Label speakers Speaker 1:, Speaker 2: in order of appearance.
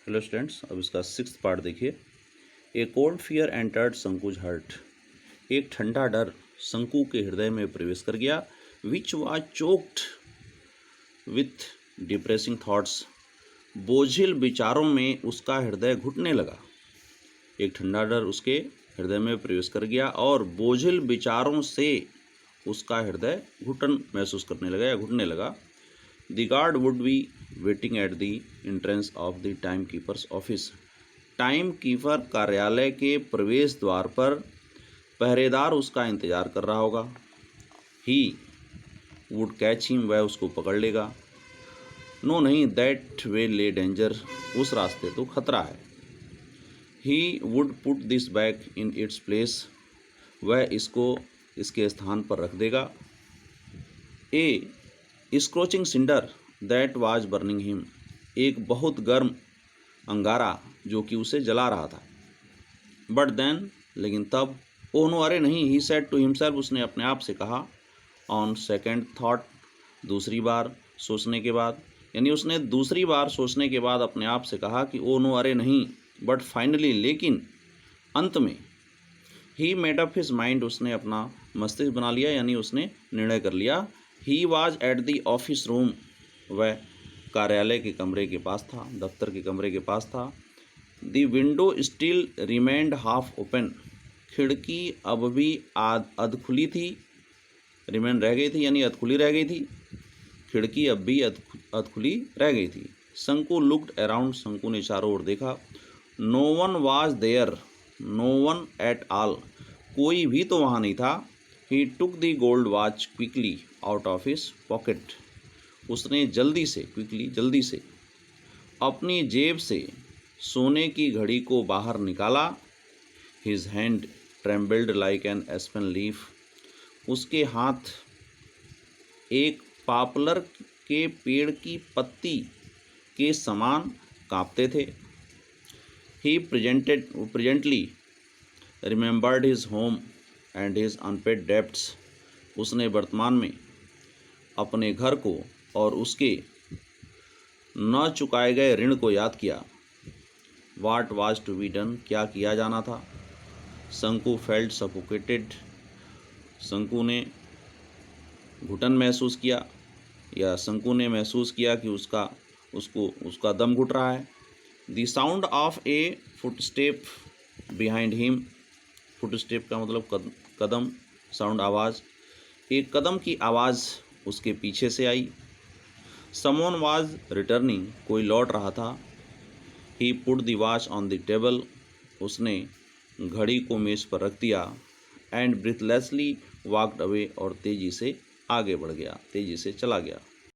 Speaker 1: Hello students, अब इसका 6th part देखिए। ए कोल्ड फियर एंटर्ड संकुज हर्ट। एक ठंडा डर संकु के हृदय में प्रवेश कर गया। Which was choked with depressing thoughts. बोझिल विचारों में उसका हृदय घुटने लगा। एक ठंडा डर उसके हृदय में प्रवेश कर गया और बोझिल विचारों से उसका हृदय घुटन महसूस करने लगा या घुटने लगा। The guard would be waiting at the entrance of the timekeeper's office. Time keeper कार्यालय के प्रवेश द्वार पर पहरेदार उसका इंतजार कर रहा होगा। He would catch him, वह उसको पकड़ लेगा। No नहीं, that way lay danger, उस रास्ते तो खतरा है। He would put this back in its place, वह इसको इसके स्थान पर रख देगा। A scorching cinder that was burning him. एक बहुत गर्म अंगारा जो कि उसे जला रहा था। बट देन, लेकिन तब, ओह नो, अरे नहीं, ही सेड टू हिमसेल्फ, उसने अपने आप से कहा। ऑन सेकेंड थॉट, दूसरी बार सोचने के बाद, यानी उसने दूसरी बार सोचने के बाद अपने आप से कहा कि ओह नो, अरे नहीं। बट फाइनली, लेकिन अंत में, he made up his mind, उसने अपना मस्तिष्क बना लिया, यानी उसने निर्णय कर लिया। He was at the office room, वह कार्यालय के कमरे के पास था, दफ्तर के कमरे के पास था। The window still remained half open, खिड़की अब भी अधखुली थी। रिमेंड रह गई थी, यानी अधखुली रह गई थी। खिड़की अब भी अधखुली रह गई थी। संकु लुक्ड अराउंड, संकु ने चारों ओर देखा। No one was there, no one at all, कोई भी तो वहाँ नहीं था। He took the gold watch quickly out of his pocket, उसने जल्दी से, क्विकली जल्दी से, अपनी जेब से सोने की घड़ी को बाहर निकाला। His hand trembled like an aspen leaf, उसके हाथ एक पॉपुलर के पेड़ की पत्ती के समान कांपते थे। He presently remembered his home and his unpaid debts, उसने वर्तमान में अपने घर को और उसके न चुकाए गए ऋण को याद किया। What was to be done, क्या किया जाना था। संकु फेल्ट सफोकेटेड, संकु ने घुटन महसूस किया, या संकु ने महसूस किया कि उसका दम घुट रहा है। The sound of A footstep behind him, footstep का मतलब कदम, साउंड आवाज़, एक कदम की आवाज़ उसके पीछे से आई। समवन वाज रिटर्निंग, कोई लौट रहा था। He put the watch on the table, उसने घड़ी को मेज पर रख दिया। एंड ब्रीथलेसली वॉकड अवे, और तेज़ी से आगे बढ़ गया, तेज़ी से चला गया।